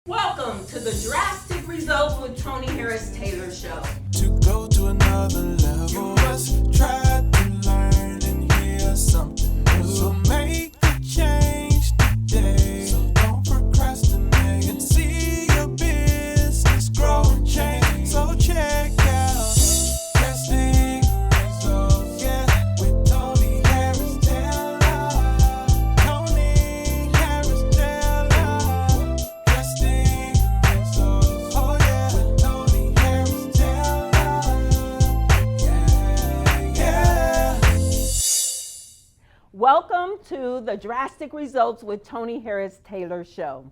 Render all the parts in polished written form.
Welcome to the Drastic Results with Tony Harris Taylor show. To go to another level, you must try to learn and hear something new. So make a change today. So don't procrastinate and see your business grow and change. So check out Drastic Results, yeah, with Tony Harris Taylor. Tony Harris Taylor. Drastic Results, oh yeah, with Tony Harris Taylor. Yeah. Welcome to the Drastic Results with Tony Harris Taylor show.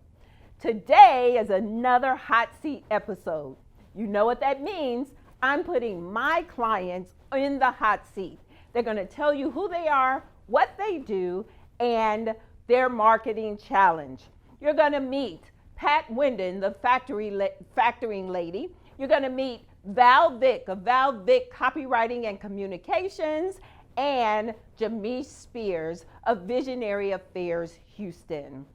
Today is another hot seat episode. You know what that means? I'm putting my clients in the hot seat. They're going to tell you who they are, what they do, and their marketing challenge. You're going to meet Pat Winden, the factoring lady. You're going to meet Val Vick of Val Vick Copywriting and Communications, and Jamesh Spears of Visionary Affairs Houston.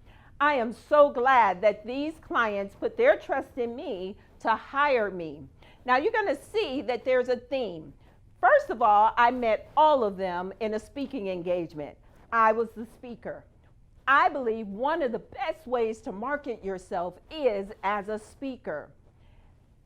I am so glad that these clients put their trust in me to hire me. Now you're going to see that there's a theme. First of all, I met all of them in a speaking engagement. I was the speaker. I believe one of the best ways to market yourself is as a speaker.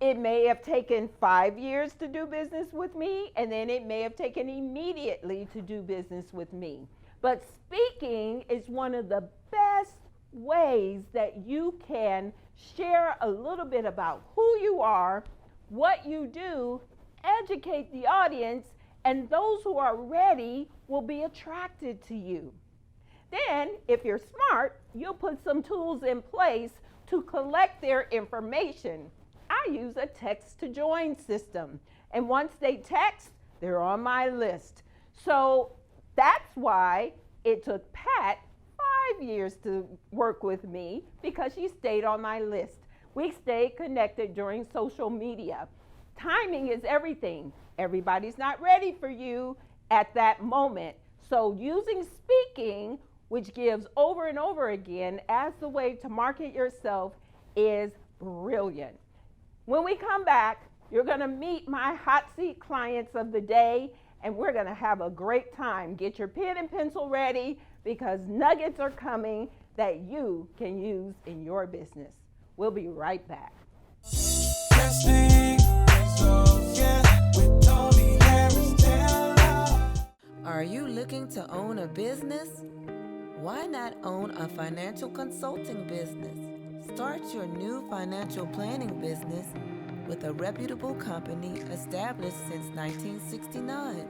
It may have taken 5 years to do business with me, and then it may have taken immediately to do business with me. But speaking is one of the best ways that you can share a little bit about who you are, what you do, educate the audience, and those who are ready will be attracted to you. Then, if you're smart, you'll put some tools in place to collect their information. I use a text to join system. And once they text, they're on my list. So that's why it took Pat 5 years to work with me, because she stayed on my list. We stayed connected during social media. Timing is everything. Everybody's not ready for you at that moment. So using speaking, which gives over and over again as the way to market yourself, is brilliant. When we come back, you're going to meet my hot seat clients of the day, and we're going to have a great time. Get your pen and pencil ready, because nuggets are coming that you can use in your business. We'll be right back. Drastic Results, yeah, with Tony Harris Taylor. Are you looking to own a business? Why not own a financial consulting business? Start your new financial planning business with a reputable company established since 1969.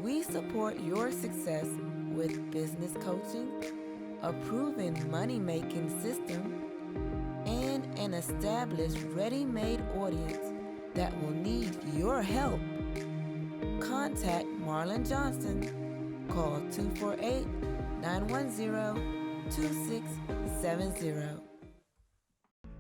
We support your success with business coaching, a proven money-making system, and an established ready-made audience that will need your help. Contact Marlon Johnson. Call 248-910-2670.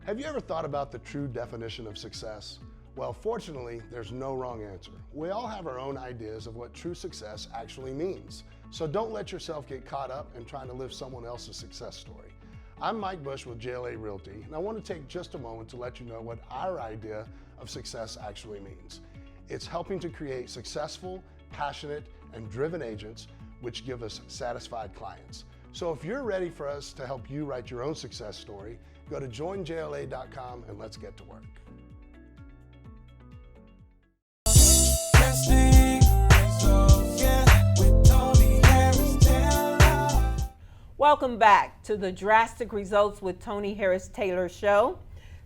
Have you ever thought about the true definition of success? Well, fortunately, there's no wrong answer. We all have our own ideas of what true success actually means. So don't let yourself get caught up in trying to live someone else's success story. I'm Mike Bush with JLA Realty, and I want to take just a moment to let you know what our idea of success actually means. It's helping to create successful, passionate, and driven agents, which give us satisfied clients. So if you're ready for us to help you write your own success story, go to joinjla.com and let's get to work. Drastic Results, yeah, with Tony Harris Taylor. Welcome back to the Drastic Results with Tony Harris Taylor show.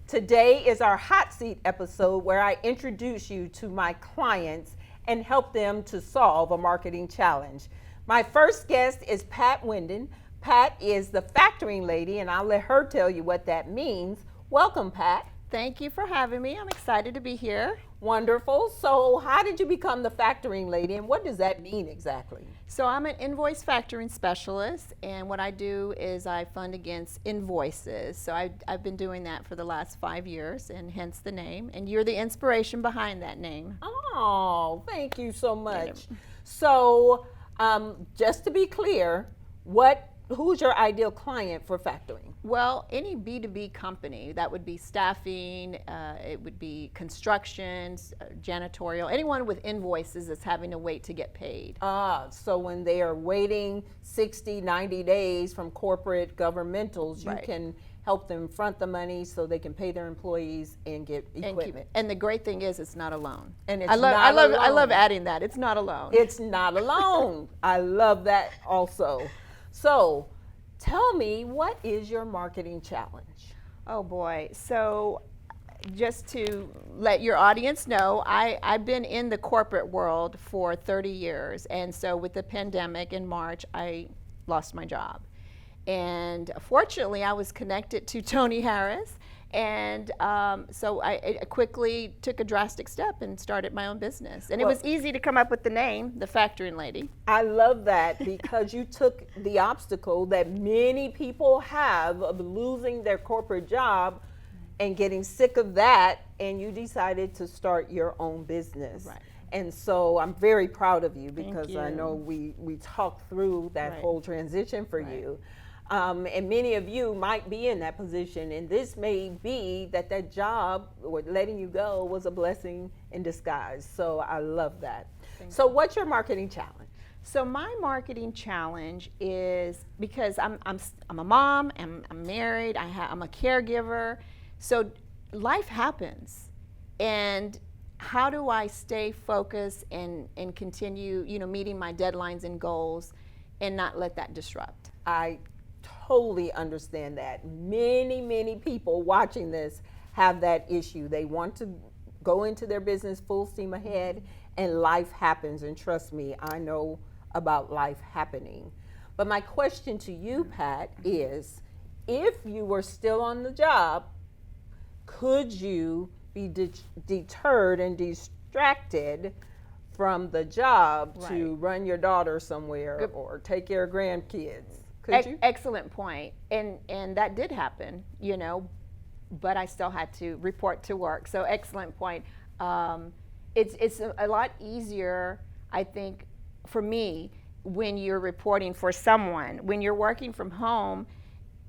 Today is our hot seat episode where I introduce you to my clients and help them to solve a marketing challenge. My first guest is Pat Winden. Pat is the factoring lady, and I'll let her tell you what that means. Welcome, Pat. Thank you for having me. I'm excited to be here. Wonderful. So how did you become the factoring lady, and what does that mean exactly? So I'm an invoice factoring specialist, and what I do is I fund against invoices. So I've been doing that for the last 5 years, and hence the name. And you're the inspiration behind that name. Oh, thank you so much. So just to be clear, what who's your ideal client for factoring? Well, any B2B company, that would be staffing, it would be constructions, janitorial, anyone with invoices that's having to wait to get paid. So when they are waiting 60, 90 days from corporate governmentals, you Right. can help them front the money so they can pay their employees and get equipment. And the great thing is it's not a loan. And it's I love, not I a love, I love loan. adding that. It's not a loan. It's not a loan. I love that also. So tell me, what is your marketing challenge? Oh boy. So just to let your audience know, I've been in the corporate world for 30 years. And so with the pandemic in March, I lost my job. And fortunately, I was connected to Tony Harris. And so I quickly took a drastic step and started my own business. And Well- it was easy to come up with the name, The Factoring Lady. I love that because you took the obstacle that many people have of losing their corporate job and getting sick of that, and you decided to start your own business. Right. And so I'm very proud of you because I you. know we talked through that Right. whole transition for you. And many of you might be in that position, and this may be that job or letting you go was a blessing in disguise. So I love that. So what's your marketing challenge? So my marketing challenge is, because I'm a mom, I'm married, I'm a caregiver, so life happens, and how do I stay focused and continue, meeting my deadlines and goals, and not let that disrupt? I totally understand that. Many people watching this have that issue. They want to go into their business full steam ahead, and life happens. And trust me, I know about life happening. But my question to you, Pat, is if you were still on the job, could you be deterred and distracted from the job to run your daughter somewhere or take care of grandkids? Could you? Excellent point. And that did happen, but I still had to report to work. So excellent point. It's a lot easier, I think, for me, when you're reporting for someone. When you're working from home,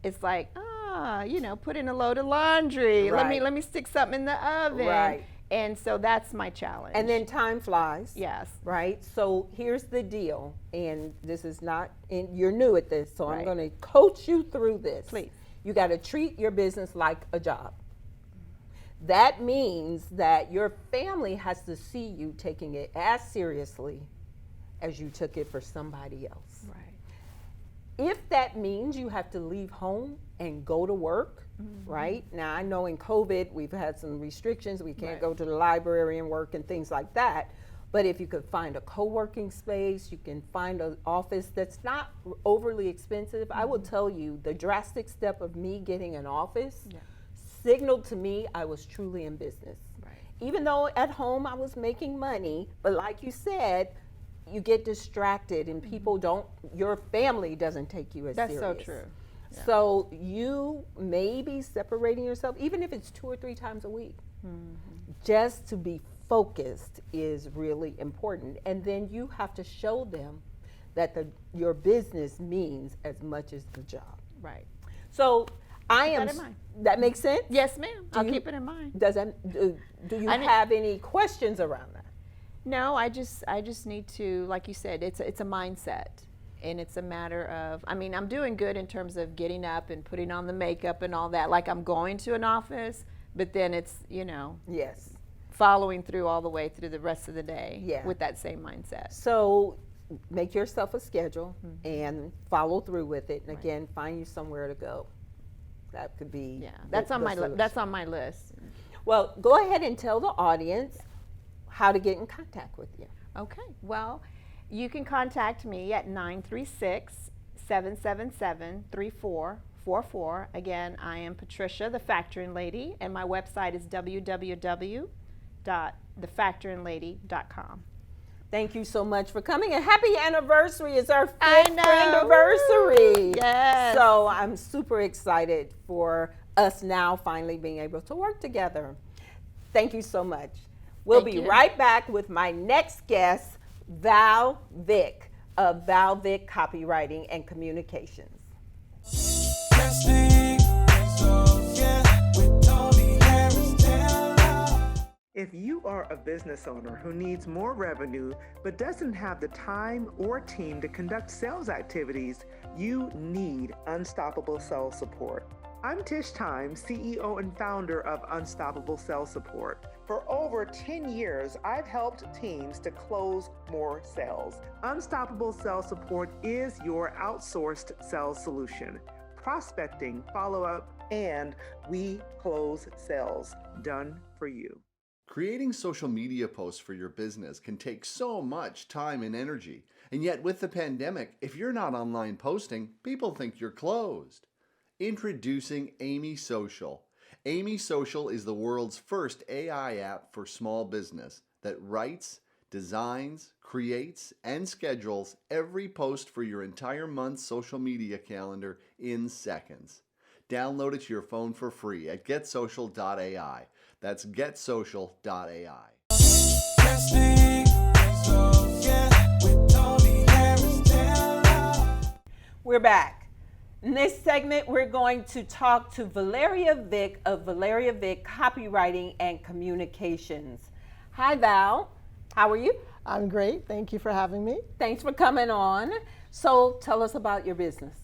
it's like, put in a load of laundry. Right. Let me stick something in the oven. Right. And so that's my challenge. And then time flies. Yes. Right? So here's the deal, and this is not, and you're new at this, so I'm Right. going to coach you through this. Please. You got to treat your business like a job. That means that your family has to see you taking it as seriously as you took it for somebody else. Right. If that means you have to leave home and go to work, right? Now, I know in COVID, we've had some restrictions. We can't Right. go to the library and work and things like that. But if you could find a co-working space, you can find an office that's not overly expensive. I will tell you, the drastic step of me getting an office signaled to me I was truly in business. Right. Even though at home I was making money, but like you said, you get distracted and people don't, your family doesn't take you as That's serious. so true. Yeah. So you may be separating yourself, even if it's 2 or 3 times a week. Just to be focused is really important. And then you have to show them that your business means as much as the job. Right. So I am, that in mind. that makes sense? Yes, ma'am. I'll you- keep it in mind. Does that, do you I didn't- have any questions around that? No, I just need to, like you said, it's a mindset, and it's a matter of, I'm doing good in terms of getting up and putting on the makeup and all that, like I'm going to an office, but then it's, Yes. following through all the way through the rest of the day Yeah. with that same mindset. So make yourself a schedule and follow through with it. And again, find you somewhere to go. That could be. Yeah, that's on my solution. that's on my list. Well, go ahead and tell the audience how to get in contact with you. Okay, well, you can contact me at 936-777-3444. Again, I am Patricia, the Factoring Lady, and my website is www.thefactoringlady.com. Thank you so much for coming, and happy anniversary. It's our 5th I know. anniversary. Yes. So I'm super excited for us now finally being able to work together. Thank you so much. We'll Thank be you. right back with my next guest, Val Vick of Val Vick Copywriting and Communications. Drastic results, yeah, with Tony Harris Taylor. If you are a business owner who needs more revenue but doesn't have the time or team to conduct sales activities, you need Unstoppable Sales Support. I'm Tish Time, CEO and founder of Unstoppable Sales Support. For over 10 years, I've helped teams to close more sales. Unstoppable Sales Support is your outsourced sales solution. Prospecting, follow-up, and we close sales. Done for you. Creating social media posts for your business can take so much time and energy. And yet with the pandemic, if you're not online posting, people think you're closed. Introducing Amy Social. Amy Social is the world's first AI app for small business that writes, designs, creates, and schedules every post for your entire month's social media calendar in seconds. Download it to your phone for free at getsocial.ai. That's getsocial.ai. Drastic results, yeah, with Tony Harris Taylor. We're back. In this segment, we're going to talk to Valeria Vick of Valeria Vick Copywriting and Communications. Hi, Val. How are you? I'm great. Thank you for having me. Thanks for coming on. So tell us about your business.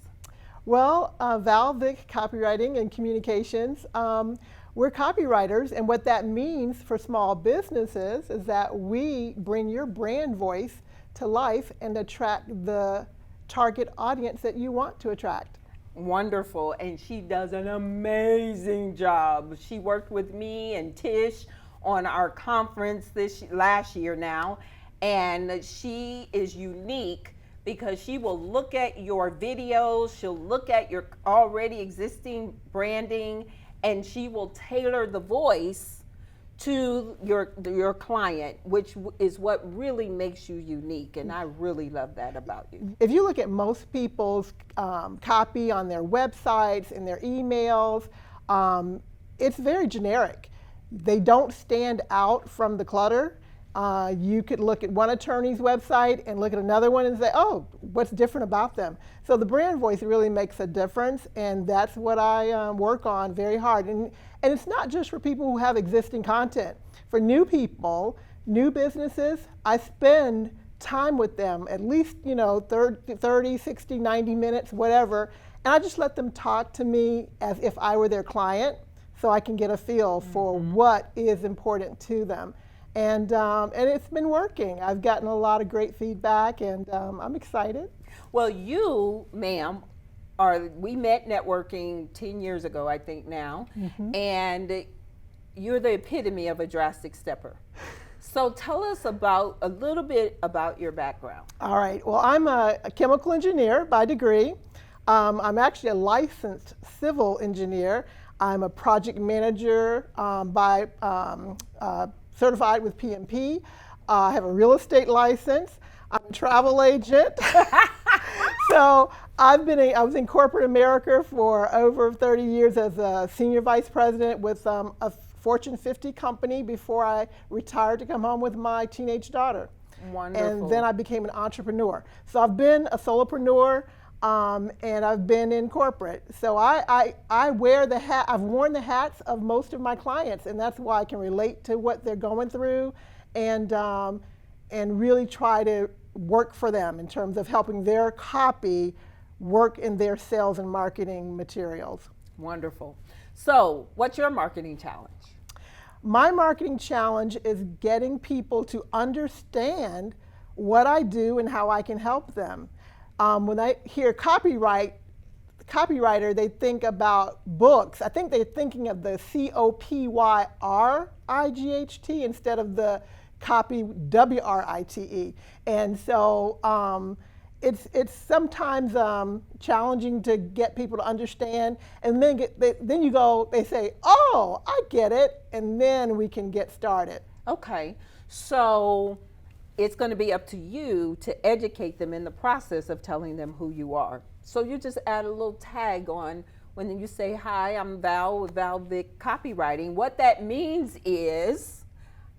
Well, Val Vick Copywriting and Communications. We're copywriters, and what that means for small businesses is that we bring your brand voice to life and attract the target audience that you want to attract. Wonderful, and she does an amazing job. She worked with me and Tish on our conference last year now, and she is unique because she will look at your videos, she'll look at your already existing branding, and she will tailor the voice to your client, which is what really makes you unique, and I really love that about you. If you look at most people's copy on their websites and their emails, it's very generic. They don't stand out from the clutter. You could look at one attorney's website and look at another one and say, oh, what's different about them? So the brand voice really makes a difference, and that's what I work on very hard. And it's not just for people who have existing content. For new people, new businesses, I spend time with them, at least 30, 60, 90 minutes, whatever, and I just let them talk to me as if I were their client so I can get a feel for what is important to them. And it's been working. I've gotten a lot of great feedback, and I'm excited. Well, you, ma'am, we met networking 10 years ago, I think now, and you're the epitome of a drastic stepper. So tell us a little bit about your background. All right. Well, I'm a chemical engineer by degree. I'm actually a licensed civil engineer. I'm a project manager by certified with PMP. I have a real estate license. I'm a travel agent. So I was in corporate America for over 30 years as a senior vice president with a Fortune 50 company before I retired to come home with my teenage daughter. Wonderful. And then I became an entrepreneur. So I've been a solopreneur, and I've been in corporate. So I wear the hat. I've worn the hats of most of my clients, and that's why I can relate to what they're going through, and really try to work for them in terms of helping their copy work in their sales and marketing materials. Wonderful. So, what's your marketing challenge? My marketing challenge is getting people to understand what I do and how I can help them. When I hear copywriter, they think about books. I think they're thinking of the COPYRIGHT instead of the copy WRITE. And so it's sometimes challenging to get people to understand. And then they say, oh, I get it. And then we can get started. Okay. So it's going to be up to you to educate them in the process of telling them who you are. So you just add a little tag on when you say, hi, I'm Val with Val Vick Copywriting. What that means is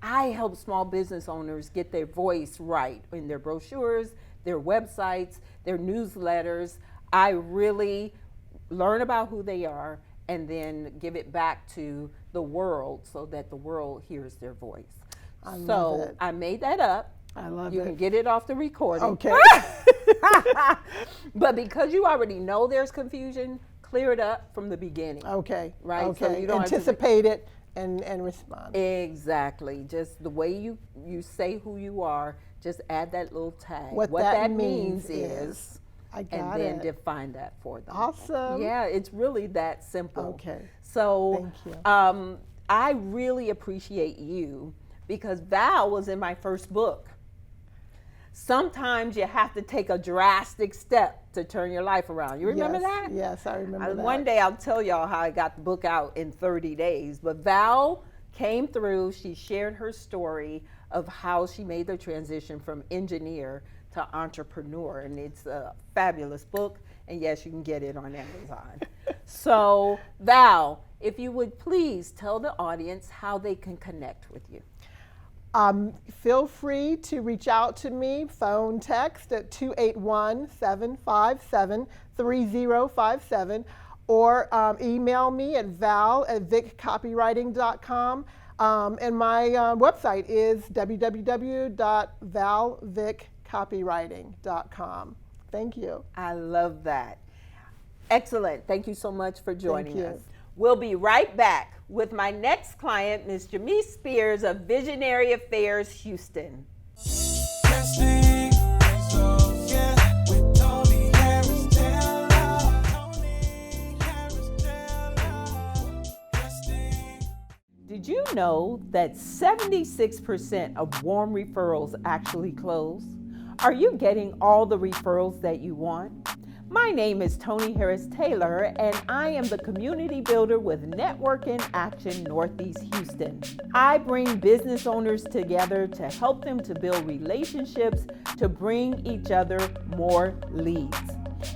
I help small business owners get their voice right in their brochures, their websites, their newsletters. I really learn about who they are, and then give it back to the world so that the world hears their voice. love it. I made that up. I love You it. can get it off the recording. Okay. But because you already know there's confusion, clear it up from the beginning. Okay. Right, so Okay. you don't have to- Anticipate it and respond. Exactly. Just the way you say who you are, just add that little tag. What that that means means is, is- I and got then it. define that for them. Awesome. Yeah, it's really that simple. Okay. So Thank you. I really appreciate you because Val was in my first book. Sometimes you have to take a drastic step to turn your life around. You remember Yes, that? Yes, I remember that. One day I'll tell y'all how I got the book out in 30 days. But Val came through, she shared her story of how she made the transition from engineer to entrepreneur. And it's a fabulous book. And yes, you can get it on Amazon. So Val, if you would please tell the audience how they can connect with you. Feel free to reach out to me, phone, text at 281-757-3057, or email me at val@viccopywriting.com. And my website is www.valviccopywriting.com. Thank you. I love that. Excellent. Thank you so much for joining you. us. We'll be right back with my next client, Ms. Jamise Spears of Visionary Affairs, Houston. Testing results, yeah, with Tony Harris Taylor. Tony Harris Taylor. Testing. Did you know that 76% of warm referrals actually close? Are you getting all the referrals that you want? My name is Tony Harris Taylor, and I am the community builder with Network in Action Northeast Houston. I bring business owners together to help them to build relationships to bring each other more leads.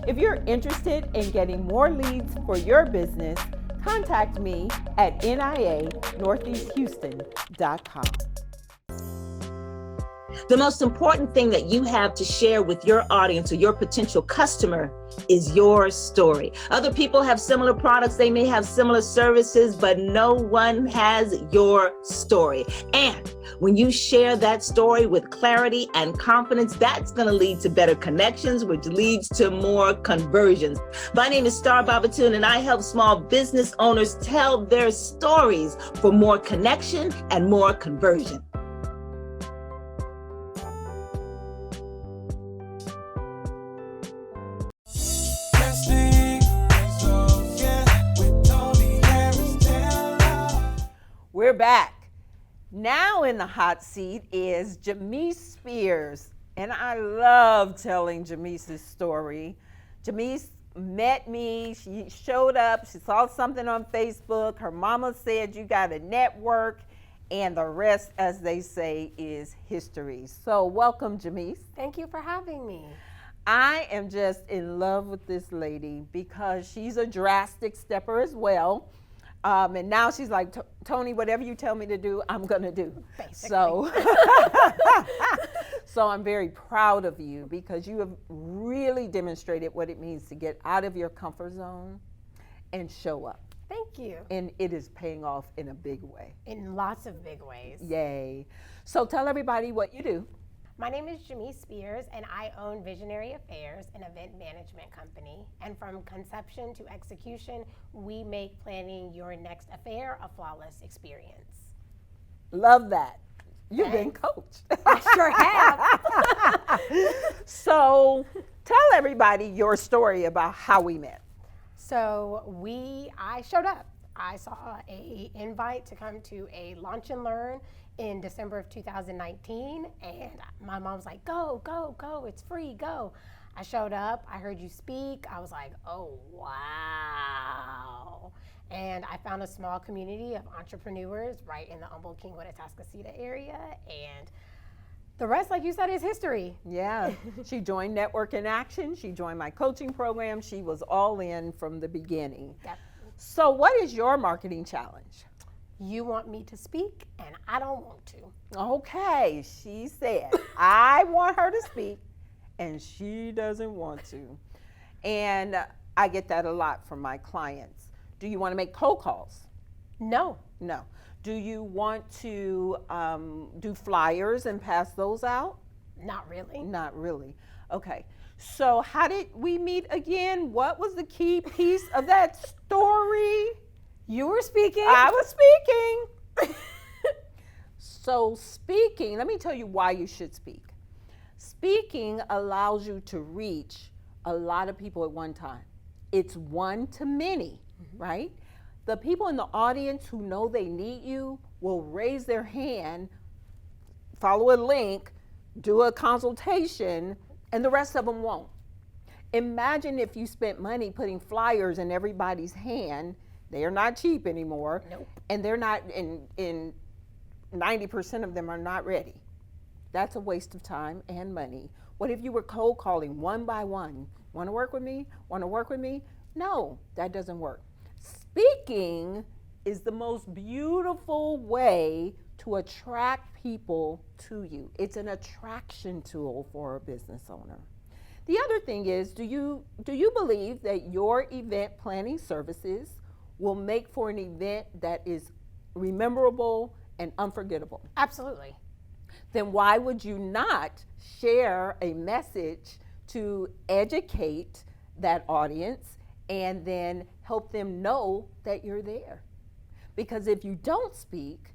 If you're interested in getting more leads for your business, contact me at nianortheasthouston.com. The most important thing that you have to share with your audience or your potential customer is your story. Other people have similar products, they may have similar services, but no one has your story. And when you share that story with clarity and confidence, that's going to lead to better connections, which leads to more conversions. My name is Star Babatune, and I help small business owners tell their stories for more connection and more conversion. Testing results, yeah, with Tony Harris Taylor. We're back. Now in the hot seat is Jamise Spears. And I love telling Jamise's story. Jamise met me, she showed up, she saw something on Facebook. Her mama said, you got to network. And the rest, as they say, is history. So welcome, Jamise. Thank you for having me. I am just in love with this lady because she's a drastic stepper as well. And now she's like, Tony, whatever you tell me to do, I'm going to do. Basically. So I'm very proud of you because you have really demonstrated what it means to get out of your comfort zone and show up. Thank you. And it is paying off in a big way. In lots of big ways. Yay. So tell everybody what you do. My name is Jamise Spears, and I own Visionary Affairs, an event management company. And from conception to execution, we make planning your next affair a flawless experience. Love that. You've been coached. I sure have. So tell everybody your story about how we met. So I showed up. I saw a invite to come to a Launch and Learn in December of 2019, and my mom was like, go, go, go, it's free, go. I showed up, I heard you speak, I was like, oh, wow. And I found a small community of entrepreneurs right in the Humboldt Kingwood Atascocita area, and the rest, like you said, is history. Yeah, she joined Network in Action, she joined my coaching program, she was all in from the beginning. Yep. So what is your marketing challenge? You want me to speak, and I don't want to. Okay, she said, I want her to speak, and she doesn't want to. And I get that a lot from my clients. Do you want to make cold calls? No. No. Do you want to do flyers and pass those out? Not really. Not really. Okay. So how did we meet again? What was the key piece of that story? You were speaking. I was speaking. So speaking, let me tell you why you should speak. Speaking allows you to reach a lot of people at one time. It's one to many, right? The people in the audience who know they need you will raise their hand, follow a link, do a consultation, and the rest of them won't. Imagine if you spent money putting flyers in everybody's hand. They are not cheap anymore. Nope. And they're not, in 90% of them are not ready. That's a waste of time and money. What if you were cold calling one by one? Want to work with me? Want to work with me? No, that doesn't work. Speaking is the most beautiful way to attract people to you. It's an attraction tool for a business owner. The other thing is, do you believe that your event planning services will make for an event that is memorable and unforgettable? Absolutely. Then why would you not share a message to educate that audience and then help them know that you're there? Because if you don't speak,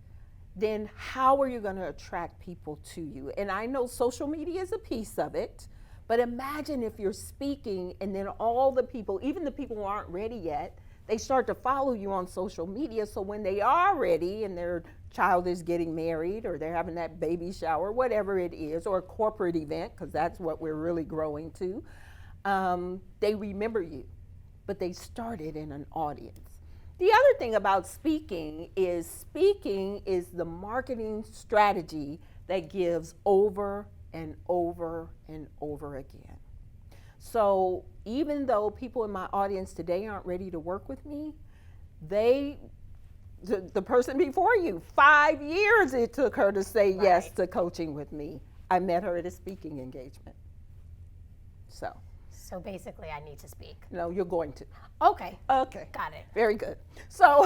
then how are you going to attract people to you? And I know social media is a piece of it, but imagine if you're speaking and then all the people, even the people who aren't ready yet, they start to follow you on social media. So when they are ready and their child is getting married or they're having that baby shower, whatever it is, or a corporate event, because that's what we're really growing to, they remember you, but they started in an audience. The other thing about speaking is the marketing strategy that gives over and over and over again. So even though people in my audience today aren't ready to work with me, the person before you, 5 years it took her to say yes to coaching with me. I met her at a speaking engagement. So basically I need to speak. No, you're going to. Okay. Okay. Got it. Very good. So,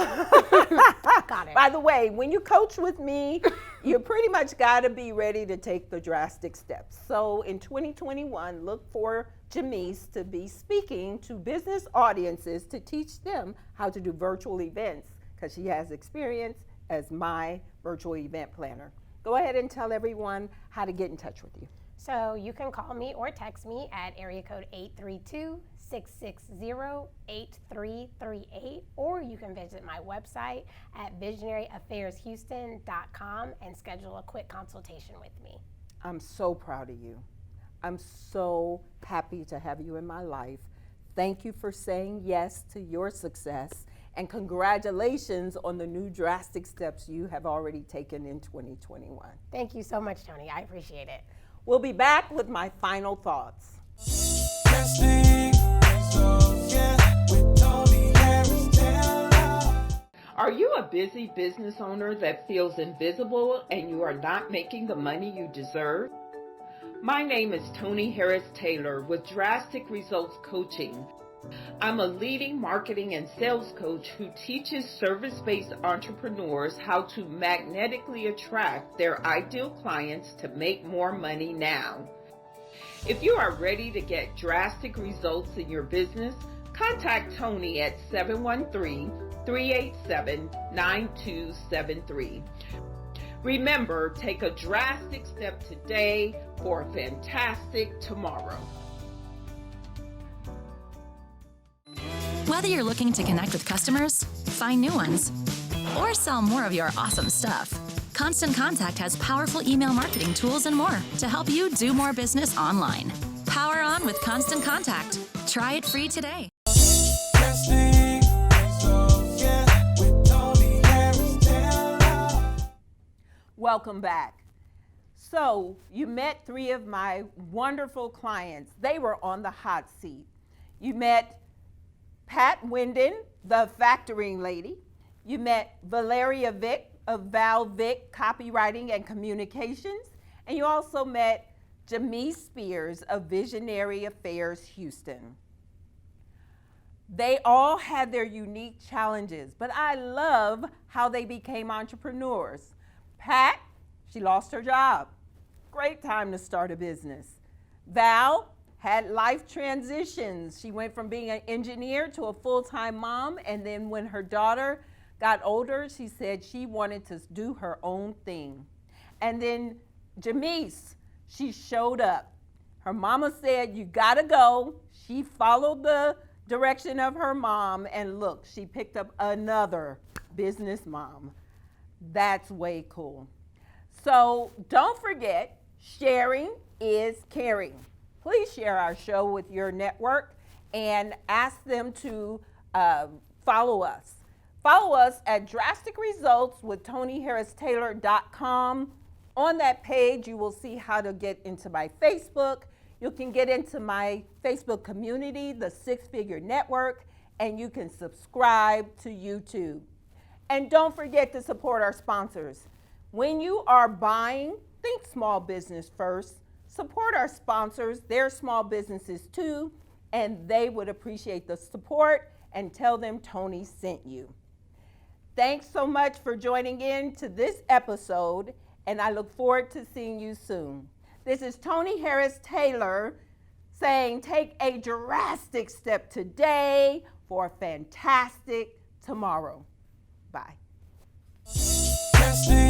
Got it. by the way, when you coach with me, you pretty much got to be ready to take the drastic steps. So in 2021, look for Jamise to be speaking to business audiences to teach them how to do virtual events, because she has experience as my virtual event planner. Go ahead and tell everyone how to get in touch with you. So you can call me or text me at area code 832-660-8338, or you can visit my website at visionaryaffairshouston.com and schedule a quick consultation with me. I'm so proud of you. I'm so happy to have you in my life. Thank you for saying yes to your success, and congratulations on the new drastic steps you have already taken in 2021. Thank you so much, Tony. I appreciate it. We'll be back with my final thoughts. Testing results, yeah, with Tony Harris Taylor. Are you a busy business owner that feels invisible and you are not making the money you deserve? My name is Tony Harris Taylor with Drastic Results Coaching. I'm a leading marketing and sales coach who teaches service-based entrepreneurs how to magnetically attract their ideal clients to make more money now. If you are ready to get drastic results in your business, contact Tony at 713-387-9273. Remember, take a drastic step today for a fantastic tomorrow. Whether you're looking to connect with customers, find new ones, or sell more of your awesome stuff, Constant Contact has powerful email marketing tools and more to help you do more business online. Power on with Constant Contact. Try it free today. Testing results, yeah, with Tony Harris Taylor. Welcome back. So you met 3 of my wonderful clients. They were on the hot seat. You met Pat Winden, the factoring lady. You met Valeria Vick of Val Vick Copywriting and Communications. And you also met Jamise Spears of Visionary Affairs Houston. They all had their unique challenges, but I love how they became entrepreneurs. Pat, she lost her job. Great time to start a business. Val had life transitions. She went from being an engineer to a full-time mom, and then when her daughter got older, she said she wanted to do her own thing. And then Jamise, she showed up. Her mama said, you gotta go. She followed the direction of her mom, and look, she picked up another business mom. That's way cool. So don't forget, sharing is caring. Please share our show with your network and ask them to follow us. Follow us at Drastic Results with TonyHarrisTaylor.com. On that page, you will see how to get into my Facebook. You can get into my Facebook community, the Six Figure Network, and you can subscribe to YouTube. And don't forget to support our sponsors. When you are buying, think small business first. Support our sponsors. They're small businesses too, and they would appreciate the support, and tell them Tony sent you. Thanks so much for joining in to this episode, and I look forward to seeing you soon. This is Tony Harris Taylor saying take a drastic step today for a fantastic tomorrow. Bye. Can't stay